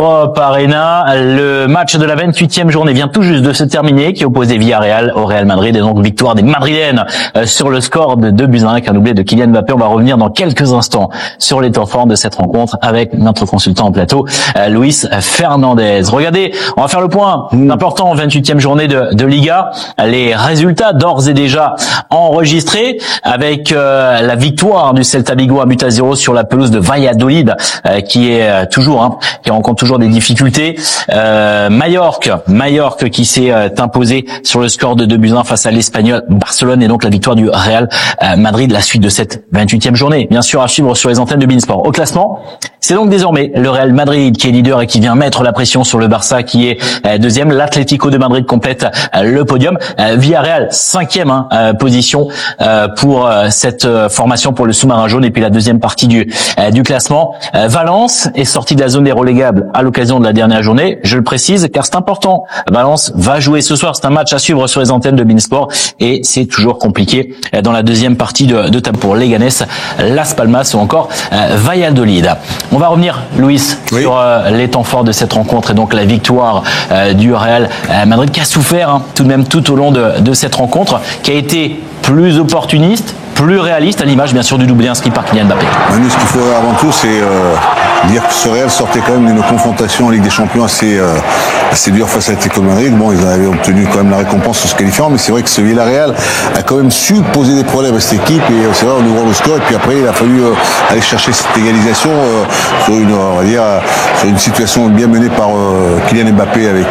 Hop Arena, le match de la 28e journée vient tout juste de se terminer, qui opposait Villarreal au Real Madrid, et donc victoire des Madrilènes sur le score de 2-1 avec un doublé de Kylian Mbappé. On va revenir dans quelques instants sur les temps forts de cette rencontre avec notre consultant en plateau, Luis Fernandez. Regardez, on va faire le point important, 28e journée de Liga, les résultats d'ores et déjà enregistrés avec la victoire du Celta Vigo à 1-0 sur la pelouse de Valladolid, qui est toujours, qui rencontre toujours des difficultés. Mallorca qui s'est imposé sur le score de 2-1 face à l'Espagnol Barcelone, et donc la victoire du Real Madrid, la suite de cette 28e journée. Bien sûr à suivre sur les antennes de beIN Sport. Au classement, c'est donc désormais le Real Madrid qui est leader et qui vient mettre la pression sur le Barça qui est deuxième. L'Atlético de Madrid complète le podium. Villarreal, 5e position pour cette formation pour le sous-marin jaune. Et puis la deuxième partie du classement, Valence est sorti de la zone des relégables à l'occasion de la dernière journée. Je le précise car c'est important. Valence va jouer ce soir. C'est un match à suivre sur les antennes de beIN Sport et c'est toujours compliqué dans la deuxième partie de table pour Leganés, Las Palmas ou encore Valladolid. On va revenir, Luis, sur les temps forts de cette rencontre et donc la victoire du Real Madrid qui a souffert tout de même tout au long de cette rencontre, qui a été plus opportuniste, plus réaliste, à l'image bien sûr du doublé inscrit par Kylian Mbappé. Manu, ce qu'il faut avant tout, c'est dire que ce Real sortait quand même d'une confrontation en Ligue des Champions assez dure face à l'Atlético de Madrid. Bon, ils avaient obtenu quand même la récompense en se qualifiant, mais c'est vrai que ce Villarreal a quand même su poser des problèmes à cette équipe, et c'est vrai en ouvrant le score, et puis après il a fallu aller chercher cette égalisation sur une situation bien menée par Kylian Mbappé avec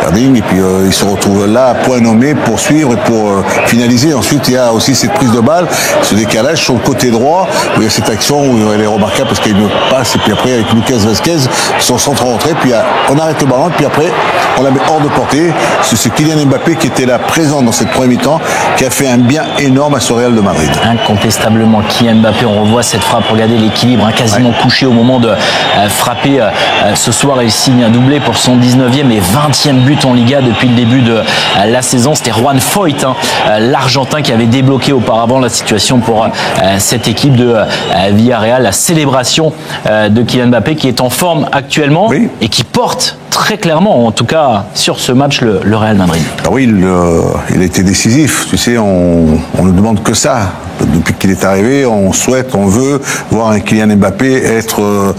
Erding, et puis il se retrouve là à point nommé pour suivre et pour finaliser. Ensuite il y a aussi cette prise de balle, ce décalage sur le côté droit, où il y a cette action où elle est remarquable parce qu'il y a une passe, et puis après avec Lucas Vazquez, son centre rentré, puis on arrête le ballon, et puis après on la met hors de portée. C'est Kylian Mbappé qui était là présent dans cette première mi-temps, qui a fait un bien énorme à ce Real de Madrid. Incontestablement Kylian Mbappé, on revoit cette frappe, regardez l'équilibre, quasiment couché au moment de frapper. Ce soir il signe un doublé pour son 19e et 20e but en Liga depuis le début de la saison. C'était Juan Foyth, l'Argentin, qui avait débloqué auparavant la situation pour cette équipe de Villarreal. La célébration de Kylian Mbappé qui est en forme actuellement et qui porte très clairement, en tout cas sur ce match, le Real Madrid. Ah oui, il a été décisif. Tu sais, on ne demande que ça. Depuis qu'il est arrivé, on souhaite, on veut voir un Kylian Mbappé être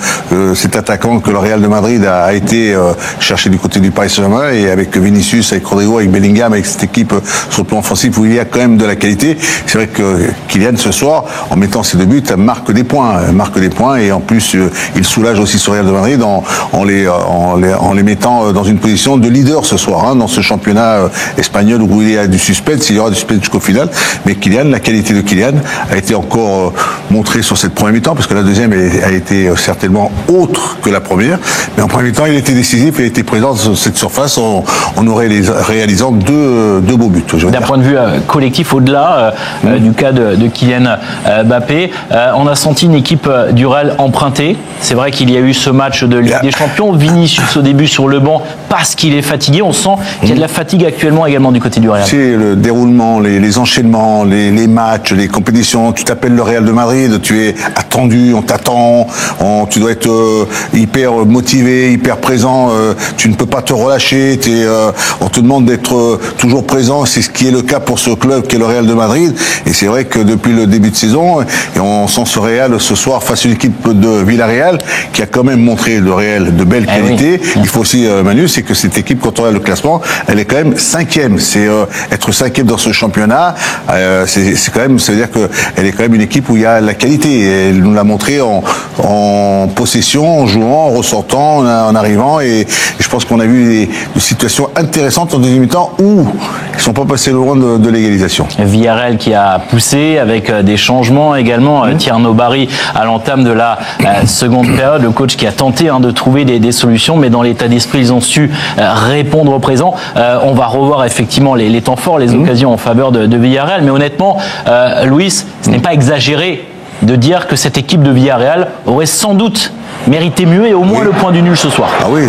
cet attaquant que le Real de Madrid a été chercher du côté du Paris Saint-Germain, et avec Vinicius, avec Rodrigo, avec Bellingham, avec cette équipe sur le plan offensif où il y a quand même de la qualité. C'est vrai que Kylian, ce soir, en mettant ses deux buts, marque des points, et en plus il soulage aussi ce Real de Madrid en les mettant dans une position de leader ce soir, dans ce championnat espagnol où il y a du suspense. Il y aura du suspense jusqu'au final, mais Kylian, la qualité de Kylian a été encore montrée sur cette première mi-temps, parce que la deuxième a été certainement autre que la première, mais en première mi-temps il était décisif et était présent sur cette surface en réalisant deux beaux buts. D'un point de vue collectif, au-delà du cas de Kylian Mbappé, on a senti une équipe du Real empruntée. C'est vrai qu'il y a eu ce match de Ligue des Champions, Vinicius au début sur le banc parce qu'il est fatigué. On sent qu'il y a de la fatigue actuellement également du côté du Real. C'est le déroulement, les enchaînements, les matchs, les compétitions. Tu t'appelles le Real de Madrid, tu es attendu, on t'attend, tu dois être hyper motivé, hyper présent, tu ne peux pas te relâcher, on te demande d'être toujours présent. C'est ce qui est le cas pour ce club qui est le Real de Madrid, et c'est vrai que depuis le début de saison, et on sent ce Real ce soir face à une équipe de Villarreal qui a quand même montré le Real de belle qualité. Il faut aussi, Manu, c'est que cette équipe, quand on regarde le classement, elle est quand même 5e. C'est être 5e dans ce championnat, c'est quand même, ça veut dire qu'elle est quand même une équipe où il y a la qualité. Et elle nous l'a montré en possession, en jouant, en ressortant, en arrivant, et je pense qu'on a vu des situations intéressantes en deuxième mi-temps où ils ne sont pas passés loin de l'égalisation. Villarreal qui a poussé avec des changements également. Tierno Barry à l'entame de la seconde période, le coach qui a tenté de trouver des solutions, mais dans l'état d'esprit ils ont su répondre au présent. On va revoir effectivement les temps forts, les occasions en faveur de Villarreal, mais honnêtement, Luis, ce n'est pas exagéré de dire que cette équipe de Villarreal aurait sans doute méritait mieux et au moins le point du nul ce soir. Ah oui,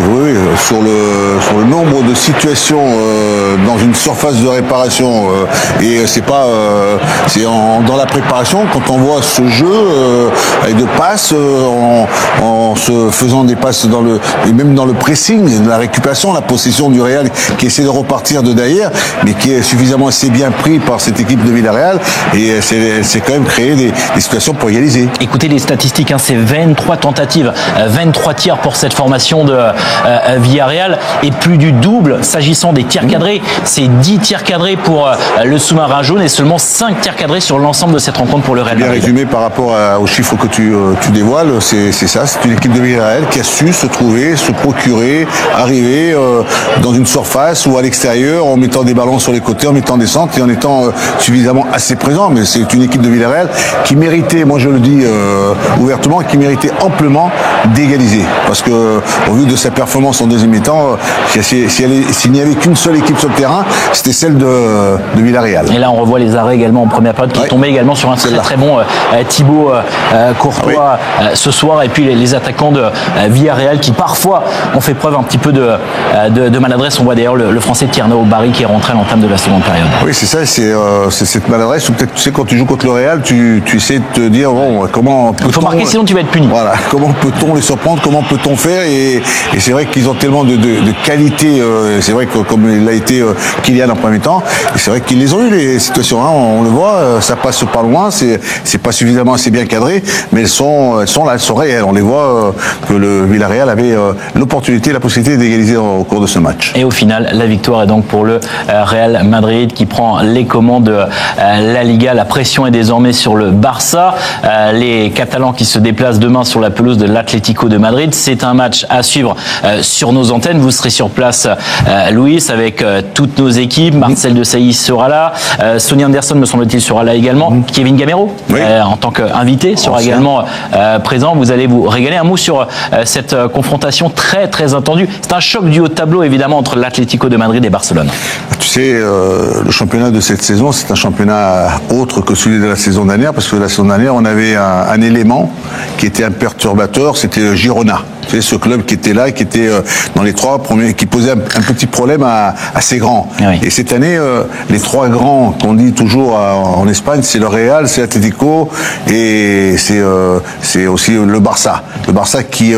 sur le nombre de situations dans une surface de réparation et c'est pas dans la préparation quand on voit ce jeu avec de passes en se faisant des passes et même dans le pressing, la récupération, la possession du Real qui essaie de repartir de derrière, mais qui est suffisamment assez bien pris par cette équipe de Villarreal et c'est quand même créé des situations pour égaliser. Écoutez les statistiques, hein, c'est 23 tentatives, 23 tirs pour cette formation de Villarreal et plus du double s'agissant des tirs cadrés. C'est 10 tirs cadrés pour le sous-marin jaune et seulement 5 tirs cadrés sur l'ensemble de cette rencontre pour le Real Madrid. Bien résumé par rapport aux chiffres que tu dévoiles, c'est ça, c'est une équipe de Villarreal qui a su se trouver, se procurer, arriver dans une surface ou à l'extérieur en mettant des ballons sur les côtés, en mettant des centres et en étant suffisamment assez présent. Mais c'est une équipe de Villarreal qui méritait, moi je le dis ouvertement, qui méritait amplement d'égaliser. Parce que au vu de sa performance en deuxième mi-temps, s'il n'y avait qu'une seule équipe sur le terrain, c'était celle de Villarreal. Et là on revoit les arrêts également en première période qui tombaient également sur un très bon Thibaut Courtois ce soir et puis les attaquants de Villarreal qui parfois ont fait preuve un petit peu de maladresse. On voit d'ailleurs le français Tierno Barry qui est rentré à l'entame de la seconde période. Oui, c'est ça, c'est cette maladresse où peut-être tu sais quand tu joues contre le Real, tu essaies de te dire bon, comment peut-on... Il faut marquer sinon tu vas être puni. Voilà, comment peut-on les surprendre, comment peut-on faire et c'est vrai qu'ils ont tellement de qualité, c'est vrai que comme il a été Kylian en premier temps, et c'est vrai qu'ils les ont eu les situations, hein, on le voit, ça passe pas loin, c'est pas suffisamment assez bien cadré, mais elles sont là, elles sont réelles. On les voit que le Villarreal avait l'opportunité, la possibilité d'égaliser au cours de ce match. Et au final, la victoire est donc pour le Real Madrid qui prend les commandes de la Liga. La pression est désormais sur le Barça. Les Catalans qui se déplacent demain sur la pelouse de l'Atlético de Madrid. C'est un match à suivre sur nos antennes. Vous serez sur place, Louis, avec toutes nos équipes. Marcel Desailly sera là. Sonny Anderson, me semble-t-il, sera là également. Kevin Gamero, en tant qu'invité, sera également présent. Vous allez vous régaler. Un mot sur cette confrontation très très attendue. C'est un choc du haut de tableau évidemment entre l'Atlético de Madrid et Barcelone. Tu sais, le championnat de cette saison, c'est un championnat autre que celui de la saison dernière, parce que la saison dernière, on avait un élément qui était un perturbateur, c'était Girona. C'est ce club qui était là, qui était dans les trois premiers, qui posait un petit problème à ces grands. Oui. Et cette année, les trois grands qu'on dit toujours en Espagne, c'est le Real, c'est l'Atlético et c'est aussi le Barça. Le Barça qui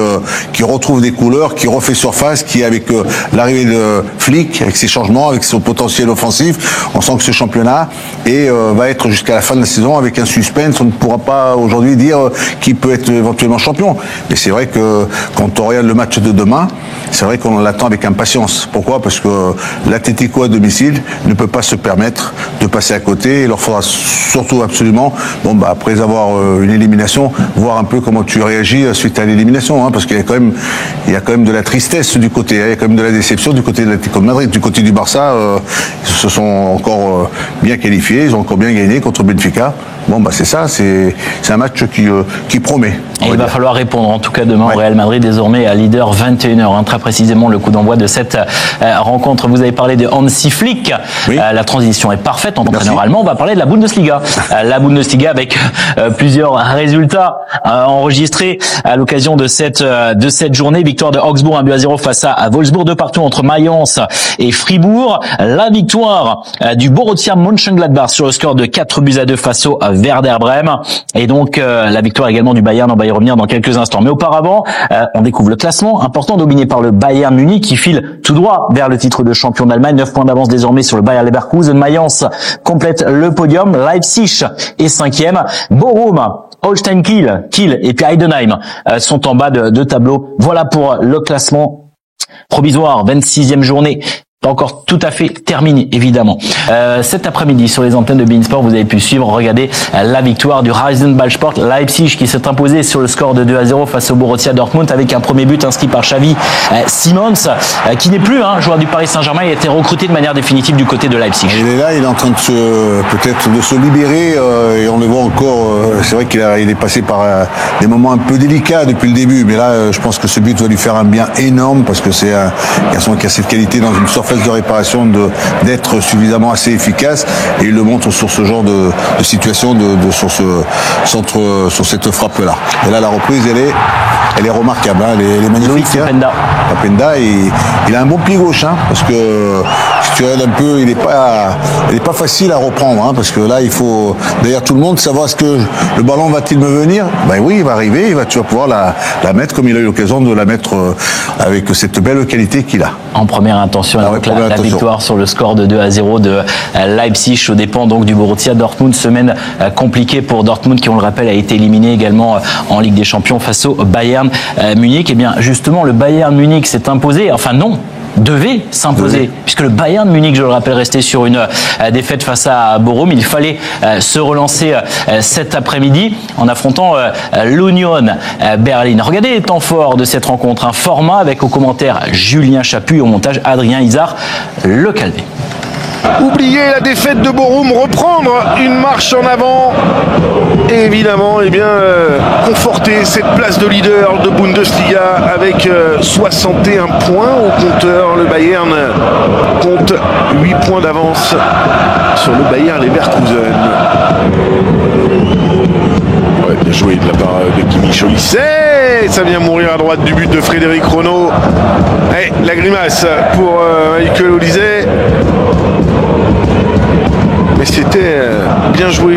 retrouve des couleurs, qui refait surface, qui avec l'arrivée de Flick, avec ses changements, avec son potentiel offensif, on sent que ce championnat va être jusqu'à la fin de la saison avec un suspense. On ne pourra pas aujourd'hui dire qui peut être éventuellement champion. Mais c'est vrai que quand on regarde le match de demain, c'est vrai qu'on l'attend avec impatience. Pourquoi ? Parce que l'Atlético à domicile ne peut pas se permettre de passer à côté. Il leur faudra surtout absolument, après avoir une élimination, voir un peu comment tu réagis suite à l'élimination, hein, parce qu'il y a quand même de la tristesse du côté, il y a quand même de la déception du côté de l'Atlético de Madrid. Du côté du Barça, ils se sont encore bien qualifiés, ils ont encore bien gagné contre Benfica. C'est ça, c'est un match qui promet. Et il va falloir répondre, en tout cas demain au Real Madrid, désormais à leader 21h, très précisément le coup d'envoi de cette rencontre. Vous avez parlé de Hansi Flick, la transition est parfaite en entraîneur allemand. On va parler de la Bundesliga. La Bundesliga avec plusieurs résultats enregistrés à l'occasion de cette journée. Victoire de Augsbourg 1-0 face à Wolfsburg, 2-2 entre Mayence et Fribourg. La victoire du Borussia Mönchengladbach sur le score de 4-2 face au Werder Bremen. Et donc la victoire également du Bayern, on va y revenir dans quelques instants. Mais auparavant, on découvre le classement important dominé par le Bayern Munich qui file tout droit vers le titre de champion d'Allemagne. 9 points d'avance désormais sur le Bayer Leverkusen. Mayence complète le podium. Leipzig est 5e. Bochum, Holstein Kiel et puis Heidenheim sont en bas de tableau. Voilà pour le classement provisoire. 26e journée. Pas encore tout à fait terminé, évidemment. Cet après-midi, sur les antennes de beIN Sport, vous avez pu suivre, regarder la victoire du Rasenballsport Leipzig qui s'est imposé sur le score de 2-0 face au Borussia Dortmund avec un premier but inscrit par Xavi Simons, qui n'est plus joueur du Paris Saint-Germain. Il a été recruté de manière définitive du côté de Leipzig. Il est là, il est en train de se libérer et on le voit encore. C'est vrai qu'il est passé par des moments un peu délicats depuis le début, mais là, je pense que ce but va lui faire un bien énorme parce que c'est un garçon qui a cette qualité dans une surface phase de réparation d'être suffisamment assez efficace, et il le montre sur ce genre de situation, sur cette frappe-là. Et là, la reprise, elle est remarquable, hein, elle est magnifique. Loïc Openda. Openda, il a un bon pied gauche, hein, parce que si tu regardes un peu, il est pas facile à reprendre, hein, parce que là, il faut derrière tout le monde savoir est-ce que le ballon va-t-il me venir. Ben oui, il va arriver, tu vas pouvoir la mettre comme il a eu l'occasion de la mettre avec cette belle qualité qu'il a. En première intention, donc la victoire sur le score de 2-0 de Leipzig aux dépens donc du Borussia Dortmund. Semaine compliquée pour Dortmund qui, on le rappelle, a été éliminé également en Ligue des Champions face au Bayern Munich. Et bien justement, le Bayern Munich s'est imposé, enfin non, devait s'imposer, puisque le Bayern Munich, je le rappelle, restait sur une défaite face à Bochum. Il fallait se relancer cet après-midi en affrontant l'Union Berlin. Regardez les temps forts de cette rencontre, un format avec au commentaire Julien Chaput et au montage Adrien Isard, le Calvé. Oublier la défaite de Bochum, reprendre une marche en avant et évidemment conforter cette place de leader de Bundesliga avec 61 points au compteur. Le Bayern compte 8 points d'avance sur le Bayer Leverkusen. Ouais, bien joué de la part de Kimi Scholisse. Ça vient mourir à droite du but de Frédéric Renaud. Et la grimace pour Michael Olise. Mais c'était bien joué.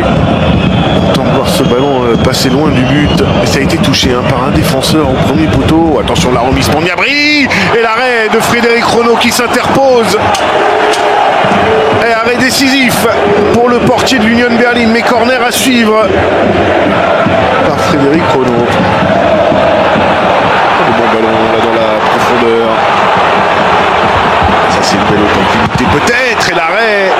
Autant de voir ce ballon passer loin du but. Et ça a été touché par un défenseur au premier poteau. Attention, la remise pour Niabri. Et l'arrêt de Frédéric Renaud qui s'interpose. Et arrêt décisif pour le portier de l'Union Berlin. Mais corner à suivre par Frédéric Renaud. Le bon ballon là dans la profondeur. Ça c'est une belle opportunité peut-être. Et l'arrêt